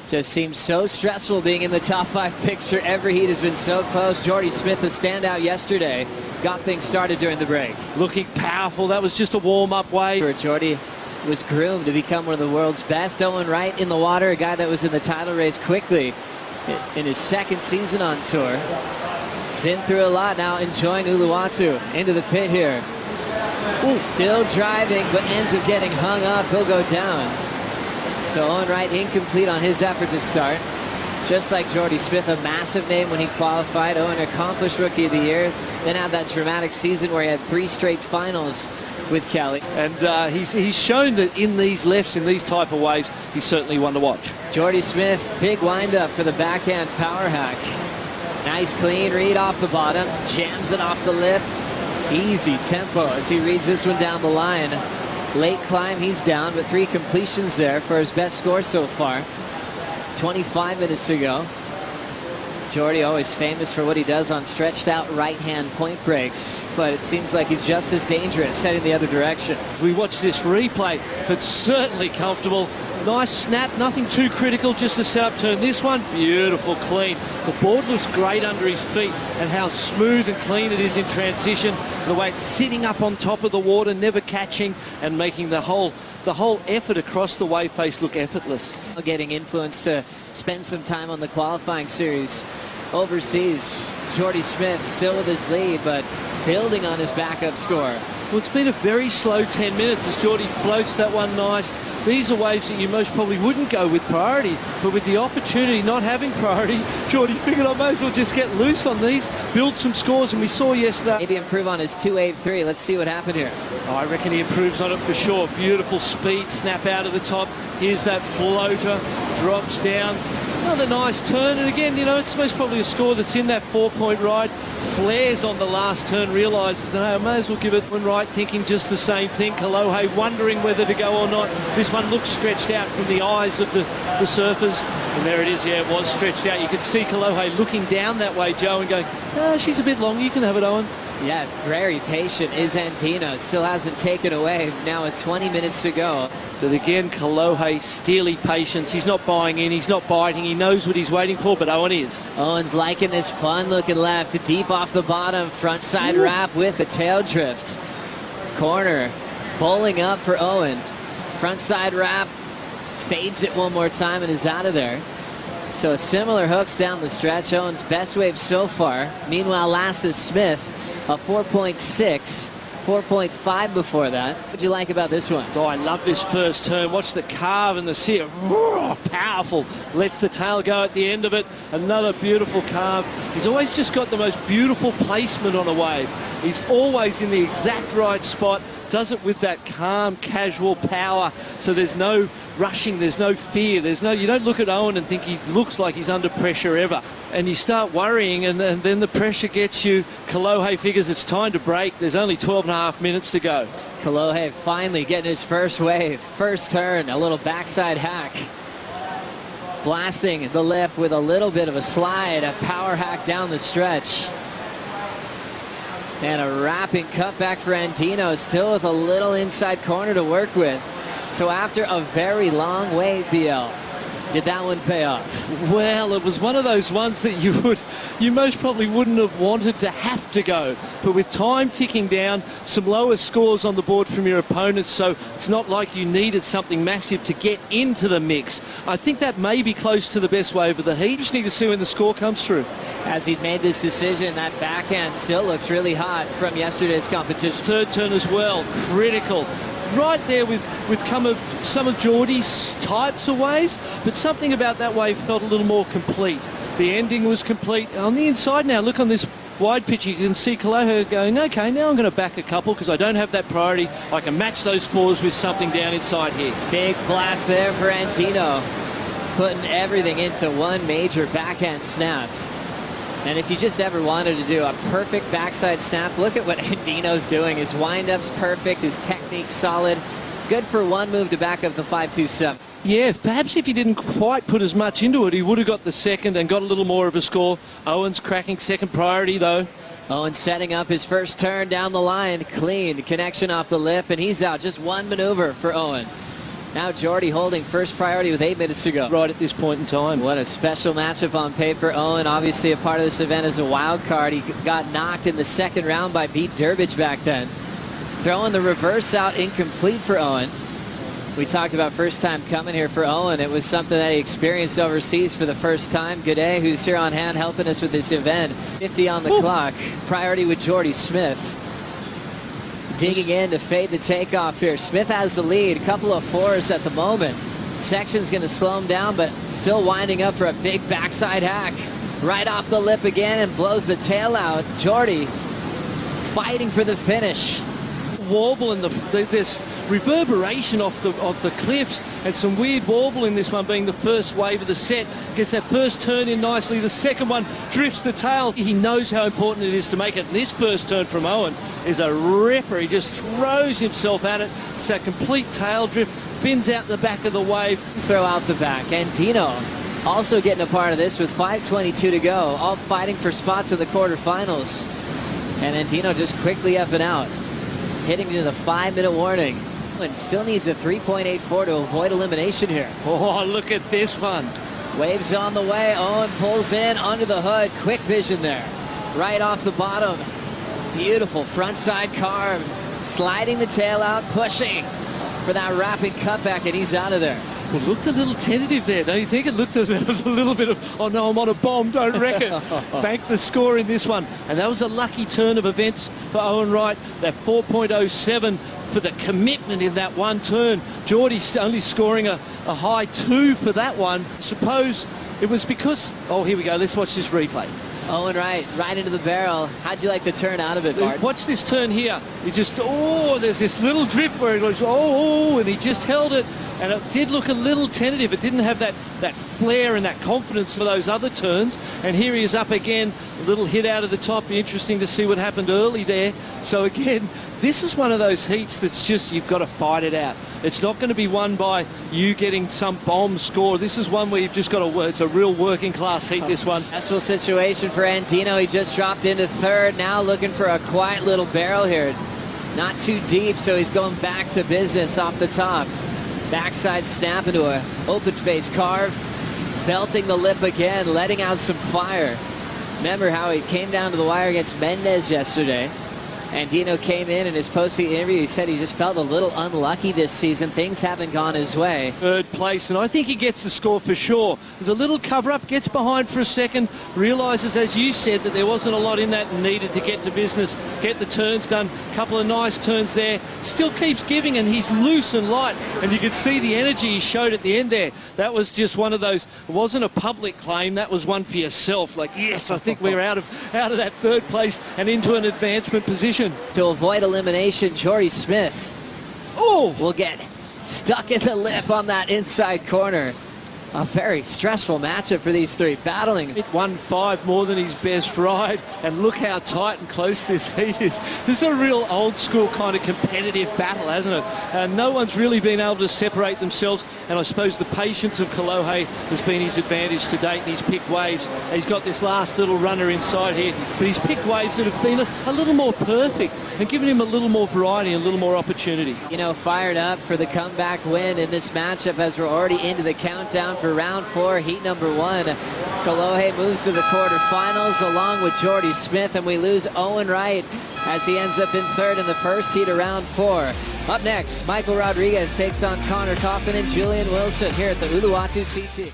Just seems so stressful being in the top 5 picture. Every heat has been so close. Jordy Smith, a standout yesterday, got things started during the break. Looking powerful. That was just a warm-up wave. Jordy was groomed to become one of the world's best. Owen Wright in the water, a guy that was in the title race quickly in his 2nd season on tour. He's been through a lot now, enjoying Uluwatu into the pit here. Still driving, but ends up getting hung up. He'll go down. So Owen Wright incomplete on his effort to start. Just like Jordy Smith, a massive name when he qualified. Owen, accomplished Rookie of the Year. Then had that dramatic season where he had 3 straight finals with Kelly. And he's shown that in these lefts, in these type of waves, he's certainly one to watch. Jordy Smith, big windup for the backhand power hack. Nice clean read off the bottom. Jams it off the lip. Easy tempo as he reads this one down the line. Late climb, he's down, but 3 completions there for his best score so far. 25 minutes to go. Jordy always famous for what he does on stretched out right-hand point breaks, but it seems like he's just as dangerous heading the other direction. We watch this replay, but certainly comfortable. Nice snap, nothing too critical, just a setup turn. This one, beautiful, clean. The board looks great under his feet, and how smooth and clean it is in transition. The way it's sitting up on top of the water, never catching, and making the whole effort across the wave face look effortless. Getting influence to spend some time on the qualifying series overseas. Jordy Smith still with his lead, but building on his backup score. Well, it's been a very slow 10 minutes as Jordy floats that one nice. These are waves that you most probably wouldn't go with priority, but with the opportunity not having priority, Jordy figured I may as well just get loose on these, build some scores, and we saw yesterday. Maybe improve on his 2.83. Let's see what happened here. Oh, I reckon he improves on it for sure. Beautiful speed, snap out of the top. Here's that floater, drops down. Another nice turn, and again, you know, it's most probably a score that's in that 4-point ride. Flares on the last turn, realises that, hey, I may as well give it one right, thinking just the same thing. Kolohe wondering whether to go or not. This one looks stretched out from the eyes of the surfers. And there it is, yeah, it was stretched out. You could see Kolohe looking down that way, Joe, and going, she's a bit long, you can have it, Owen. Yeah, very patient is Andino. Still hasn't taken away. Now at 20 minutes to go. But again, Kolohe, steely patience. He's not buying in, he's not biting. He knows what he's waiting for, but Owen is. Owen's liking this fun-looking left. Deep off the bottom. Front side wrap with a tail drift. Corner. Bowling up for Owen. Front side wrap. Fades it one more time and is out of there. So similar hooks down the stretch. Owen's best wave so far. Meanwhile, last is Smith. A 4.6, 4.5 before that. What do you like about this one? Oh, I love this first turn. Watch the carve and the sear. Powerful. Lets the tail go at the end of it. Another beautiful carve. He's always just got the most beautiful placement on a wave. He's always in the exact right spot. Does it with that calm, casual power. So there's no rushing, there's no fear, you don't look at Owen and think he looks like he's under pressure ever. And you start worrying, and then the pressure gets you. Kolohe figures it's time to break. There's only 12.5 minutes to go. Kolohe finally getting his first wave, first turn, a little backside hack. Blasting the lip with a little bit of a slide, a power hack down the stretch. And a wrapping cutback for Andino, still with a little inside corner to work with. So after a very long wave, BL, did that one pay off? Well, it was one of those ones that you most probably wouldn't have wanted to have to go. But with time ticking down, some lower scores on the board from your opponents, so it's not like you needed something massive to get into the mix. I think that may be close to the best wave of the heat. Just need to see when the score comes through. As he'd made this decision, that backhand still looks really hot from yesterday's competition. Third turn as well, critical. Right there with some of Jordy's types of waves, but something about that wave felt a little more complete. The ending was complete. On the inside now, look on this wide pitch, you can see Kolohe going, okay, now I'm going to back a couple because I don't have that priority. I can match those scores with something down inside here. Big blast there for Andino, putting everything into one major backhand snap. And if you just ever wanted to do a perfect backside snap, look at what Andino's doing. His wind-up's perfect, his technique solid. Good for one move to back up the 5.27. Yeah, perhaps if he didn't quite put as much into it, he would have got the second and got a little more of a score. Owen's cracking second priority, though. Owen setting up his first turn down the line. Clean connection off the lip, and he's out. Just one maneuver for Owen. Now Jordy holding first priority with 8 minutes to go. Right at this point in time. What a special matchup on paper. Owen, obviously a part of this event as a wild card. He got knocked in the second round by Pete Durbridge back then. Throwing the reverse out incomplete for Owen. We talked about first time coming here for Owen. It was something that he experienced overseas for the first time. G'day, who's here on hand helping us with this event. 50 on the clock. Priority with Jordy Smith. Digging in to fade the takeoff here. Smith has the lead. A couple of fours at the moment. Section's going to slow him down, but still winding up for a big backside hack. Right off the lip again and blows the tail out. Jordy fighting for the finish. Warble and this reverberation off the cliffs, and some weird warble in this one, being the first wave of the set. Gets that first turn in nicely. The second one drifts the tail. He knows how important it is to make it. And this first turn from Owen is a ripper. He just throws himself at it. It's that complete tail drift, spins out the back of the wave. Throw out the back. Andino also getting a part of this with 5:22 to go. All fighting for spots in the quarterfinals. And Andino just quickly up and out. Hitting to the 5-minute warning. And still needs a 3.84 to avoid elimination here. Oh, look at this one. Waves on the way. Owen pulls in under the hood. Quick vision there. Right off the bottom. Beautiful front side carve. Sliding the tail out, pushing for that rapid cutback, and he's out of there. Well, it looked a little tentative there, don't you think? It looked as there was a little bit of, oh no, I'm on a bomb, don't wreck it. Bank the score in this one. And that was a lucky turn of events for Owen Wright. That 4.07 for the commitment in that one turn. Jordy only scoring a high 2 for that one. Suppose it was because, oh, here we go. Let's watch this replay. Owen Wright, right into the barrel. How'd you like the turn out of it, Martin? Watch this turn here. He just, oh, there's this little drift where he goes, oh, and he just held it. And it did look a little tentative. It didn't have that flair and that confidence for those other turns. And here he is up again. A little hit out of the top. Be interesting to see what happened early there. So again, this is one of those heats that's just, you've got to fight it out. It's not going to be won by you getting some bomb score. This is one where you've just got to work. It's a real working class heat, this one. Stressful situation for Andino. He just dropped into third. Now looking for a quiet little barrel here. Not too deep, so he's going back to business off the top. Backside snap into a open face carve. Belting the lip again, letting out some fire. Remember how he came down to the wire against Mendez yesterday. Andino came in his post-season interview. He said he just felt a little unlucky this season. Things haven't gone his way. Third place, and I think he gets the score for sure. There's a little cover-up, gets behind for a second, realises, as you said, that there wasn't a lot in that and needed to get to business, get the turns done. Couple of nice turns there. Still keeps giving, and he's loose and light, and you could see the energy he showed at the end there. That was just one of those, it wasn't a public claim, that was one for yourself. Like, yes, I think we're out of that third place and into an advancement position. To avoid elimination, Jordy Smith will get stuck in the lip on that inside corner. A very stressful matchup for these three, battling. 1-5 more than his best ride, and look how tight and close this heat is. This is a real old school kind of competitive battle, hasn't it? And no one's really been able to separate themselves, and I suppose the patience of Kolohe has been his advantage to date in his pick waves. He's got this last little runner inside here, but his pick waves that have been a little more perfect and given him a little more variety and a little more opportunity. You know, fired up for the comeback win in this matchup as we're already into the countdown for round 4, heat number 1. Kolohe moves to the quarterfinals along with Jordy Smith, and we lose Owen Wright as he ends up in third in the first heat of round 4. Up next, Michael Rodriguez takes on Connor Coffin and Julian Wilson here at the Uluwatu CT.